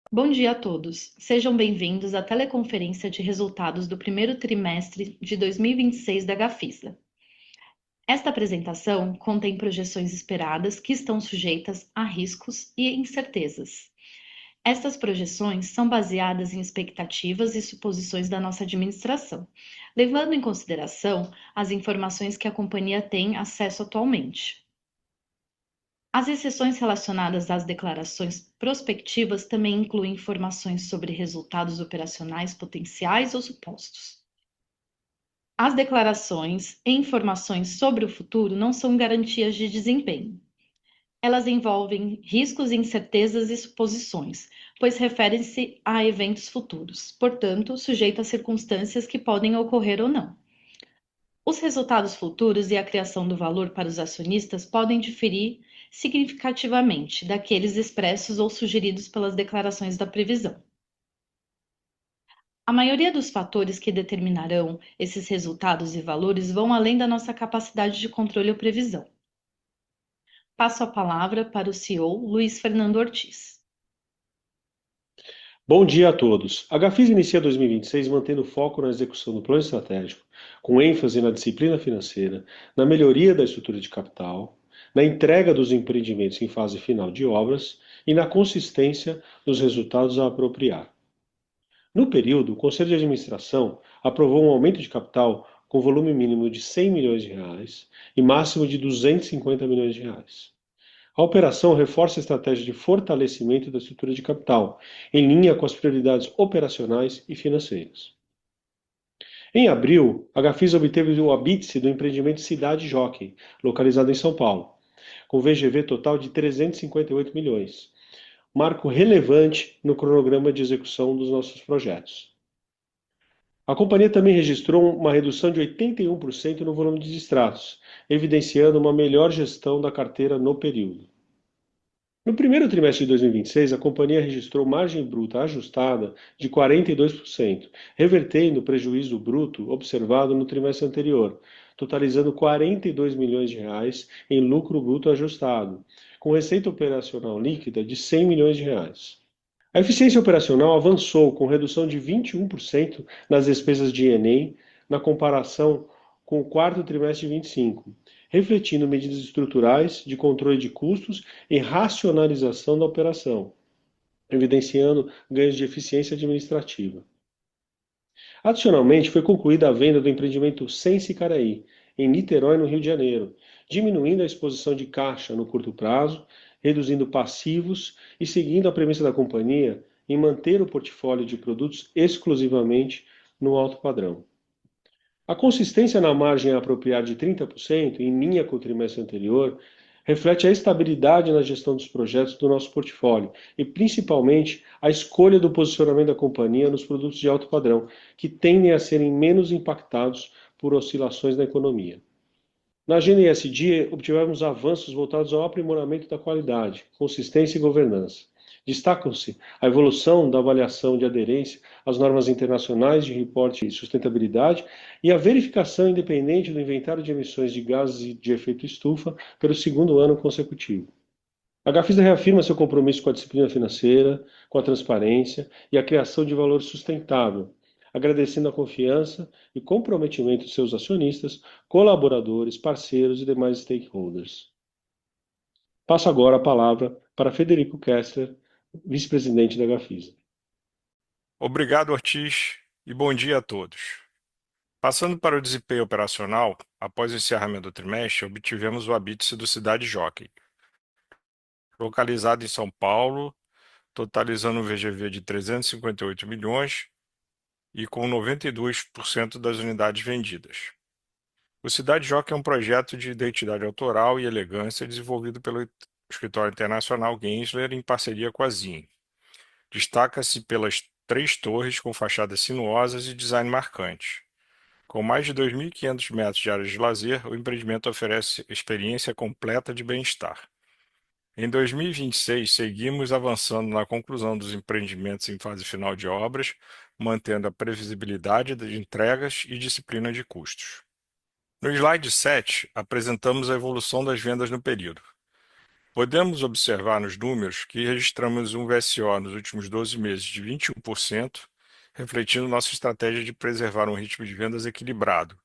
Bom dia a todos. Sejam bem-vindos à teleconferência de resultados do primeiro trimestre de 2026 da Gafisa. Esta apresentação contém projeções esperadas que estão sujeitas a riscos e incertezas. Estas projeções são baseadas em expectativas e suposições da nossa administração, levando em consideração as informações que a companhia tem acesso atualmente. As exceções relacionadas às declarações prospectivas também incluem informações sobre resultados operacionais potenciais ou supostos. As declarações e informações sobre o futuro não são garantias de desempenho. Elas envolvem riscos, incertezas e suposições, pois referem-se a eventos futuros, portanto, sujeito a circunstâncias que podem ocorrer ou não. Os resultados futuros e a criação do valor para os acionistas podem diferir significativamente daqueles expressos ou sugeridos pelas declarações da previsão. A maioria dos fatores que determinarão esses resultados e valores vão além da nossa capacidade de controle ou previsão. Passo a palavra para o CEO Luiz Fernando Ortiz. Bom dia a todos. A Gafisa inicia 2026 mantendo foco na execução do plano estratégico, com ênfase na disciplina financeira, na melhoria da estrutura de capital, na entrega dos empreendimentos em fase final de obras e na consistência dos resultados a apropriar. No período, o Conselho de Administração aprovou um aumento de capital com volume mínimo de R$ 100 milhões e máximo de R$ 250 milhões. A operação reforça a estratégia de fortalecimento da estrutura de capital, em linha com as prioridades operacionais e financeiras. Em abril, a Gafisa obteve o habite do empreendimento Cidade Jockey, localizado em São Paulo, com VGV total de 358 milhões, marco relevante no cronograma de execução dos nossos projetos. A companhia também registrou uma redução de 81% no volume de distratos, evidenciando uma melhor gestão da carteira no período. No primeiro trimestre de 2026, a companhia registrou margem bruta ajustada de 42%, revertendo o prejuízo bruto observado no trimestre anterior, totalizando R$ 42 milhões em lucro bruto ajustado, com receita operacional líquida de R$ 100 milhões. A eficiência operacional avançou com redução de 21% nas despesas de E&A na comparação com o quarto trimestre de 25, refletindo medidas estruturais de controle de custos e racionalização da operação, evidenciando ganhos de eficiência administrativa. Adicionalmente, foi concluída a venda do empreendimento Sense Caraí, em Niterói, no Rio de Janeiro, diminuindo a exposição de caixa no curto prazo, reduzindo passivos e seguindo a premissa da companhia em manter o portfólio de produtos exclusivamente no alto padrão. A consistência na margem a apropriar de 30%, em linha com o trimestre anterior, reflete a estabilidade na gestão dos projetos do nosso portfólio e, principalmente, a escolha do posicionamento da companhia nos produtos de alto padrão, que tendem a serem menos impactados por oscilações na economia. Na agenda ESG, obtivemos avanços voltados ao aprimoramento da qualidade, consistência e governança. Destacam-se a evolução da avaliação de aderência às normas internacionais de reporte e sustentabilidade e a verificação independente do inventário de emissões de gases de efeito estufa pelo segundo ano consecutivo. A Gafisa reafirma seu compromisso com a disciplina financeira, com a transparência e a criação de valor sustentável, agradecendo a confiança e comprometimento de seus acionistas, colaboradores, parceiros e demais stakeholders. Passo agora a palavra para Federico Kessler, vice-presidente da Gafisa. Obrigado, Ortiz, e bom dia a todos. Passando para o desempenho operacional, após o encerramento do trimestre, obtivemos o habite do Cidade Jockey, localizado em São Paulo, totalizando um VGV de 358 milhões e com 92% das unidades vendidas. O Cidade Jockey é um projeto de identidade autoral e elegância desenvolvido pelo escritório internacional Gensler em parceria com a ZIM. Destaca-se pelas 3 torres com fachadas sinuosas e design marcante. Com mais de 2.500 metros de áreas de lazer, o empreendimento oferece experiência completa de bem-estar. Em 2026, seguimos avançando na conclusão dos empreendimentos em fase final de obras, mantendo a previsibilidade de entregas e disciplina de custos. No slide 7, apresentamos a evolução das vendas no período. Podemos observar nos números que registramos um VSO nos últimos 12 meses de 21%, refletindo nossa estratégia de preservar um ritmo de vendas equilibrado,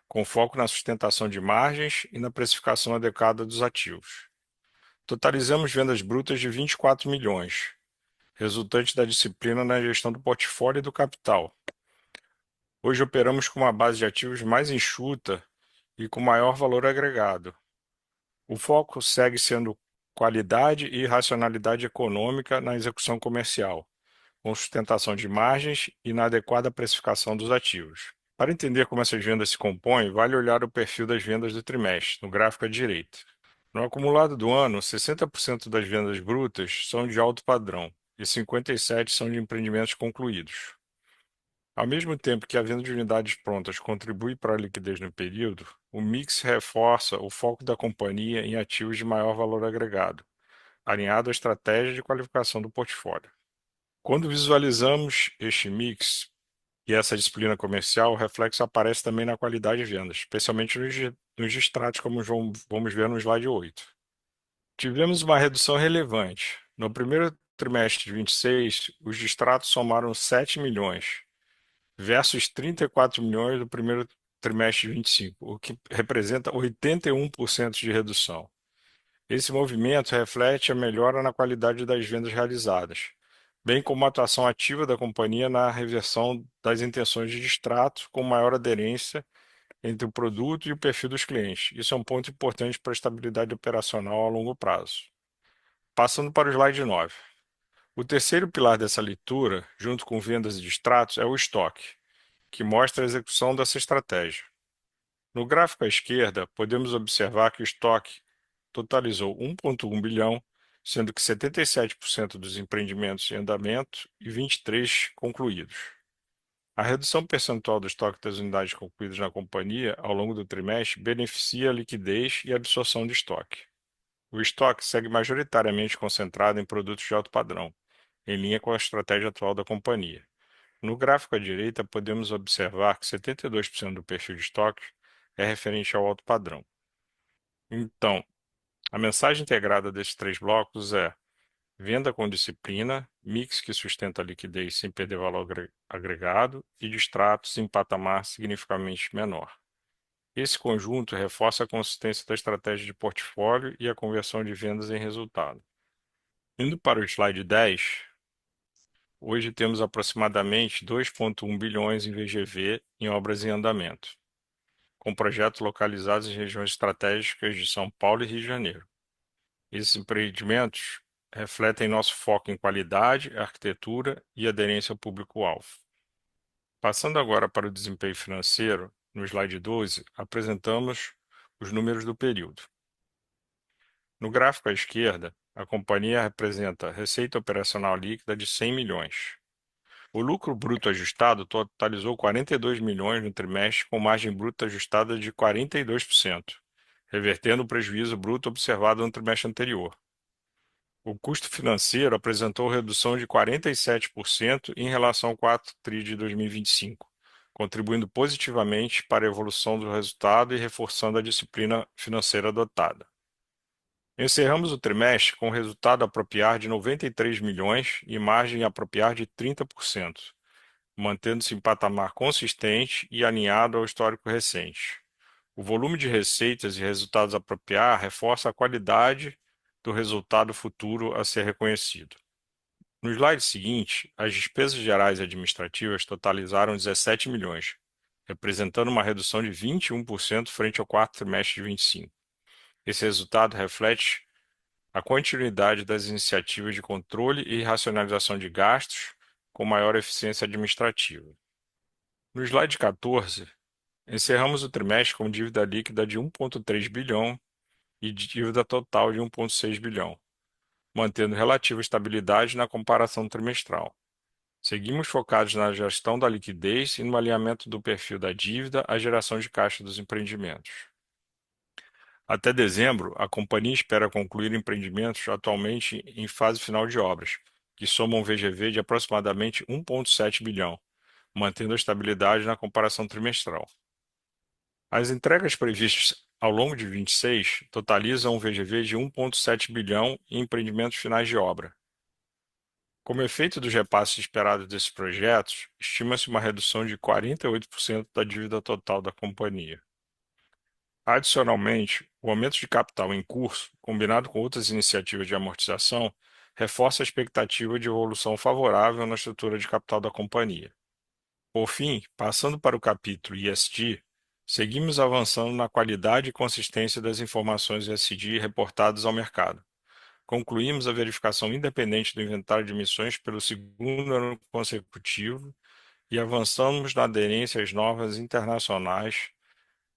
com foco na sustentação de margens e na precificação adequada dos ativos. Totalizamos vendas brutas de 24 milhões, resultante da disciplina na gestão do portfólio e do capital. Hoje operamos com uma base de ativos mais enxuta e com maior valor agregado. O foco segue sendo qualidade e racionalidade econômica na execução comercial, com sustentação de margens e na adequada precificação dos ativos. Para entender como essas vendas se compõem, vale olhar o perfil das vendas do trimestre, no gráfico à direita. No acumulado do ano, 60% das vendas brutas são de alto padrão e 57% são de empreendimentos concluídos. Ao mesmo tempo que a venda de unidades prontas contribui para a liquidez no período, o mix reforça o foco da companhia em ativos de maior valor agregado, alinhado à estratégia de qualificação do portfólio. Quando visualizamos este mix e essa disciplina comercial, o reflexo aparece também na qualidade de vendas, especialmente nos distratos, como vamos ver no slide 8. Tivemos uma redução relevante. No primeiro trimestre de 26, os distratos somaram 7 milhões, versus 34 milhões do primeiro trimestre de 25, o que representa 81% de redução. Esse movimento reflete a melhora na qualidade das vendas realizadas, bem como a atuação ativa da companhia na reversão das intenções de distrato com maior aderência entre o produto e o perfil dos clientes. Isso é um ponto importante para a estabilidade operacional a longo prazo. Passando para o slide 9. O terceiro pilar dessa leitura, junto com vendas e distratos, é o estoque, que mostra a execução dessa estratégia. No gráfico à esquerda, podemos observar que o estoque totalizou 1,1 bilhão, sendo que 77% dos empreendimentos em andamento e 23% concluídos. A redução percentual do estoque das unidades concluídas na companhia ao longo do trimestre beneficia a liquidez e a absorção de estoque. O estoque segue majoritariamente concentrado em produtos de alto padrão, em linha com a estratégia atual da companhia. No gráfico à direita, podemos observar que 72% do perfil de estoque é referente ao alto padrão. Então, a mensagem integrada desses três blocos é: venda com disciplina, mix que sustenta a liquidez sem perder valor agregado e distratos em patamar significativamente menor. Esse conjunto reforça a consistência da estratégia de portfólio e a conversão de vendas em resultado. Indo para o slide 10, hoje temos aproximadamente 2,1 bilhões em VGV em obras em andamento, com projetos localizados em regiões estratégicas de São Paulo e Rio de Janeiro. Esses empreendimentos refletem nosso foco em qualidade, arquitetura e aderência ao público-alvo. Passando agora para o desempenho financeiro, no slide 12, apresentamos os números do período. No gráfico à esquerda, a companhia representa receita operacional líquida de 100 milhões. O lucro bruto ajustado totalizou 42 milhões no trimestre, com margem bruta ajustada de 42%, revertendo o prejuízo bruto observado no trimestre anterior. O custo financeiro apresentou redução de 47% em relação ao 4TRI de 2025, contribuindo positivamente para a evolução do resultado e reforçando a disciplina financeira adotada. Encerramos o trimestre com resultado apropriar de 93 milhões e margem apropriar de 30%, mantendo-se em patamar consistente e alinhado ao histórico recente. O volume de receitas e resultados apropriar reforça a qualidade do resultado futuro a ser reconhecido. No slide seguinte, as despesas gerais e administrativas totalizaram 17 milhões, representando uma redução de 21% frente ao quarto trimestre de 25. Esse resultado reflete a continuidade das iniciativas de controle e racionalização de gastos com maior eficiência administrativa. No slide 14, encerramos o trimestre com dívida líquida de 1,3 bilhão e dívida total de 1,6 bilhão, mantendo relativa estabilidade na comparação trimestral. Seguimos focados na gestão da liquidez e no alinhamento do perfil da dívida à geração de caixa dos empreendimentos. Até dezembro, a companhia espera concluir empreendimentos atualmente em fase final de obras, que somam um VGV de aproximadamente 1,7 bilhão, mantendo a estabilidade na comparação trimestral. As entregas previstas ao longo de 26, totaliza um VGV de 1,7 bilhão em empreendimentos finais de obra. Como efeito dos repasses esperados desses projetos, estima-se uma redução de 48% da dívida total da companhia. Adicionalmente, o aumento de capital em curso, combinado com outras iniciativas de amortização, reforça a expectativa de evolução favorável na estrutura de capital da companhia. Por fim, passando para o capítulo ESG, seguimos avançando na qualidade e consistência das informações ESG reportadas ao mercado. Concluímos a verificação independente do inventário de emissões pelo segundo ano consecutivo e avançamos na aderência às normas internacionais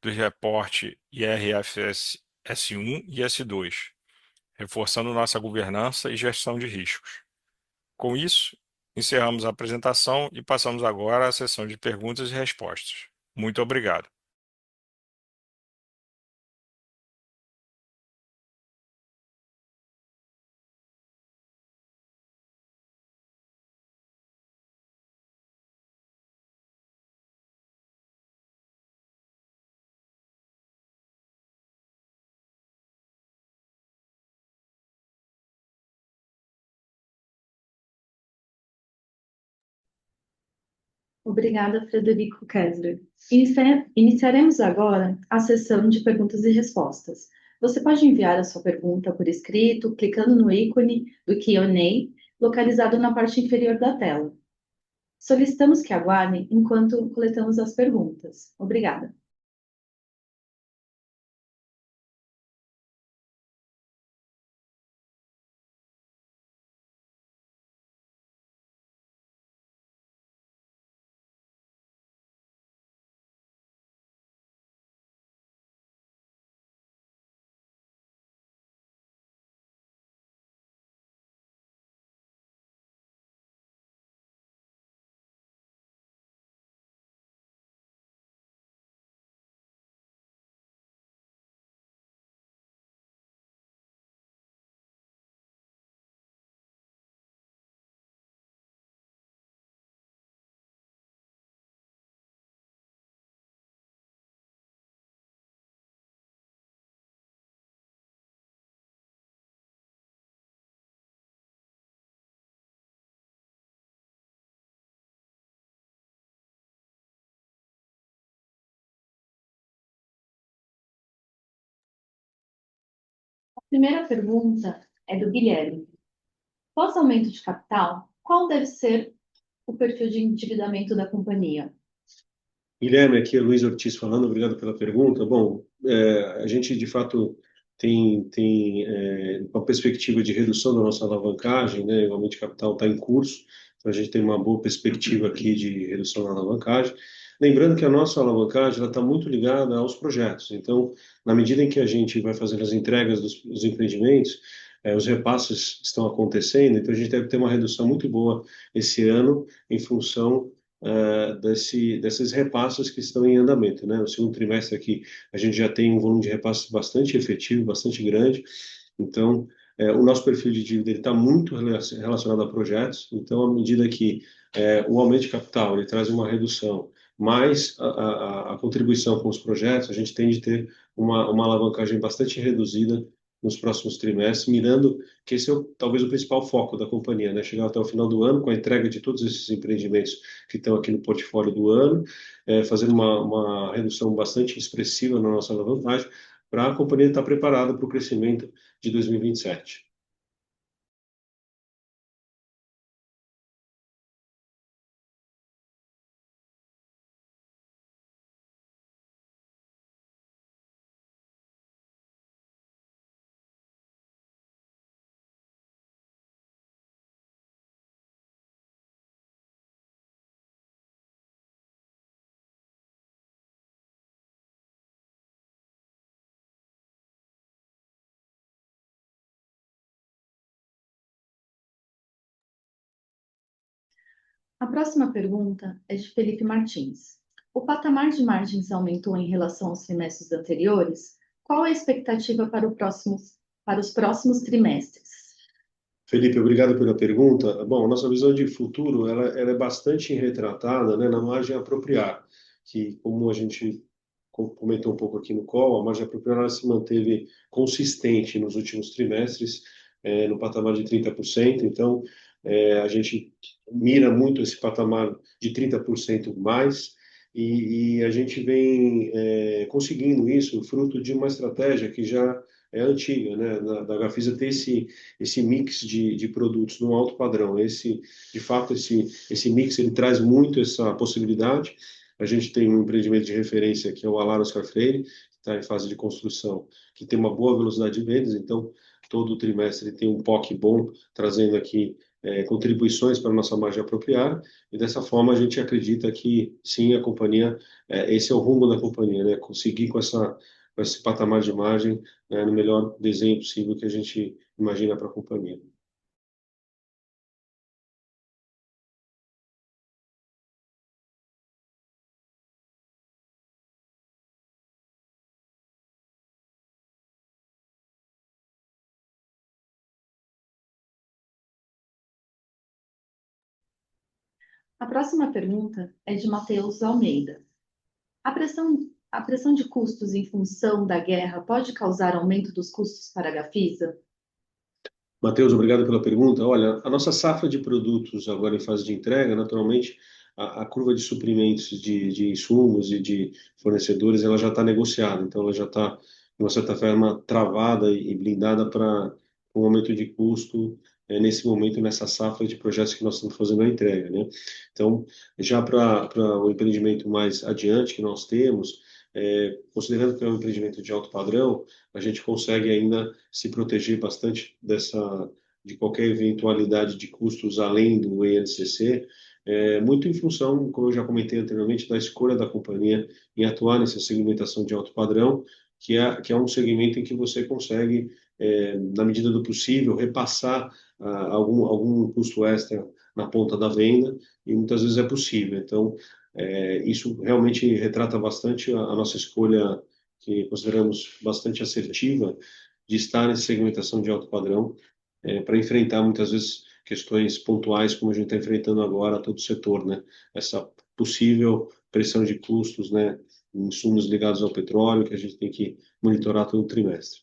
do reporte IRFS S1 e S2, reforçando nossa governança e gestão de riscos. Com isso, encerramos a apresentação e passamos agora à sessão de perguntas e respostas. Muito obrigado. Obrigada, Frederico Kessler. Iniciaremos agora a sessão de perguntas e respostas. Você pode enviar a sua pergunta por escrito, clicando no ícone do Q&A, localizado na parte inferior da tela. Solicitamos que aguardem enquanto coletamos as perguntas. Obrigada. A primeira pergunta é do Guilherme. Pós aumento de capital, qual deve ser o perfil de endividamento da companhia? Guilherme, aqui é Luiz Ortiz falando, obrigado pela pergunta. Bom, a gente de fato tem uma perspectiva de redução da nossa alavancagem, né? O aumento de capital está em curso, então a gente tem uma boa perspectiva aqui de redução da alavancagem. Lembrando que a nossa alavancagem está muito ligada aos projetos, então, na medida em que a gente vai fazendo as entregas dos empreendimentos, os repasses estão acontecendo, então a gente deve ter uma redução muito boa esse ano em função desses repasses que estão em andamento, né? No segundo trimestre aqui a gente já tem um volume de repasses bastante efetivo, bastante grande. Então, o nosso perfil de dívida está muito relacionado a projetos. Então, à medida que o aumento de capital ele traz uma redução, mais a contribuição com os projetos, a gente tende a ter uma alavancagem bastante reduzida nos próximos trimestres, mirando que esse é talvez o principal foco da companhia, né? Chegar até o final do ano com a entrega de todos esses empreendimentos que estão aqui no portfólio do ano, fazendo uma redução bastante expressiva na nossa alavancagem, para a companhia estar preparada para o crescimento de 2027. A próxima pergunta é de Felipe Martins. O patamar de margens aumentou em relação aos trimestres anteriores? Qual a expectativa para os próximos trimestres? Felipe, obrigado pela pergunta. Bom, a nossa visão de futuro ela é bastante retratada, né, na margem apropriada, que como a gente comentou um pouco aqui no call, a margem apropriada se manteve consistente nos últimos trimestres, no patamar de 30%. Então, a gente mira muito esse patamar de 30% mais, e a gente vem conseguindo isso fruto de uma estratégia que já é antiga, né, da Gafisa ter esse mix de produtos no alto padrão. De fato, esse mix ele traz muito essa possibilidade. A gente tem um empreendimento de referência que é o Alar Oscar Freire, que está em fase de construção, que tem uma boa velocidade de vendas. Então, todo trimestre tem um POC bom, trazendo aqui contribuições para a nossa margem apropriada, e dessa forma a gente acredita que sim, a companhia, esse é o rumo da companhia, né? Conseguir com esse patamar de margem, né, no melhor desenho possível que a gente imagina para a companhia. A próxima pergunta é de Matheus Almeida. A pressão de custos em função da guerra pode causar aumento dos custos para a Gafisa? Matheus, obrigado pela pergunta. Olha, a nossa safra de produtos agora em fase de entrega, naturalmente, a curva de suprimentos de insumos e de fornecedores, ela já está negociada, então ela já está, de uma certa forma, travada e blindada para um aumento de custo nesse momento, nessa safra de projetos que nós estamos fazendo a entrega, né? Então, já para o empreendimento mais adiante que nós temos, considerando que é um empreendimento de alto padrão, a gente consegue ainda se proteger bastante de qualquer eventualidade de custos além do INCC, muito em função, como eu já comentei anteriormente, da escolha da companhia em atuar nessa segmentação de alto padrão, que é um segmento em que você consegue, na medida do possível, repassar algum custo extra na ponta da venda, e muitas vezes é possível. Então, isso realmente retrata bastante a nossa escolha, que consideramos bastante assertiva, de estar nessa segmentação de alto padrão, para enfrentar muitas vezes questões pontuais, como a gente está enfrentando agora todo o setor, né? Essa possível pressão de custos, né? Insumos ligados ao petróleo, que a gente tem que monitorar todo trimestre.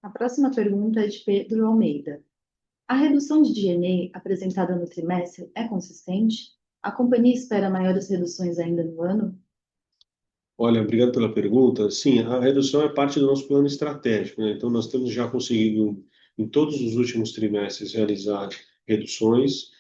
A próxima pergunta é de Pedro Almeida. A redução de D&A apresentada no trimestre é consistente? A companhia espera maiores reduções ainda no ano? Olha, obrigado pela pergunta. Sim, a redução é parte do nosso plano estratégico, né? Então, nós temos já conseguido, em todos os últimos trimestres, realizar reduções,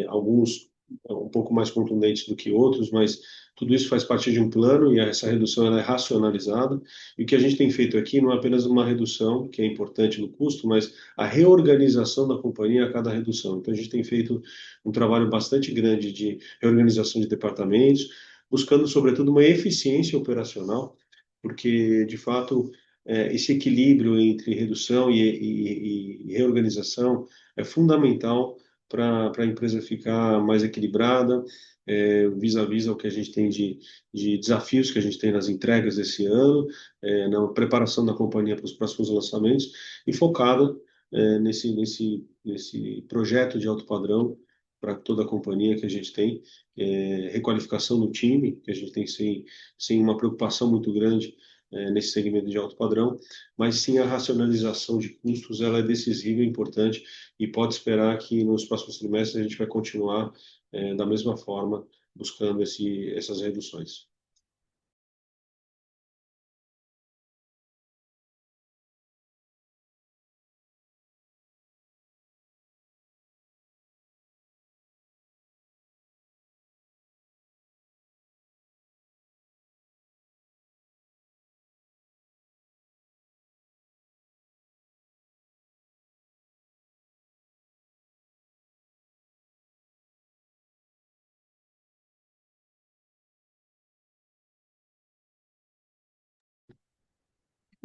alguns um pouco mais contundentes do que outros, mas tudo isso faz parte de um plano e essa redução ela é racionalizada. E o que a gente tem feito aqui não é apenas uma redução, que é importante no custo, mas a reorganização da companhia a cada redução. Então, a gente tem feito um trabalho bastante grande de reorganização de departamentos, buscando, sobretudo, uma eficiência operacional, porque, de fato, esse equilíbrio entre redução e reorganização é fundamental para a empresa ficar mais equilibrada, vis-à-vis ao que a gente tem de desafios que a gente tem nas entregas desse ano, na preparação da companhia para os próximos lançamentos, e focada nesse projeto de alto padrão para toda a companhia que a gente tem, requalificação do time, que a gente tem sem uma preocupação muito grande nesse segmento de alto padrão, mas sim a racionalização de custos, ela é decisiva e importante, e pode esperar que nos próximos trimestres a gente vai continuar da mesma forma, buscando essas reduções.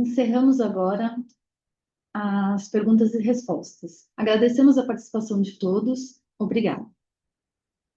Encerramos agora as perguntas e respostas. Agradecemos a participação de todos. Obrigada.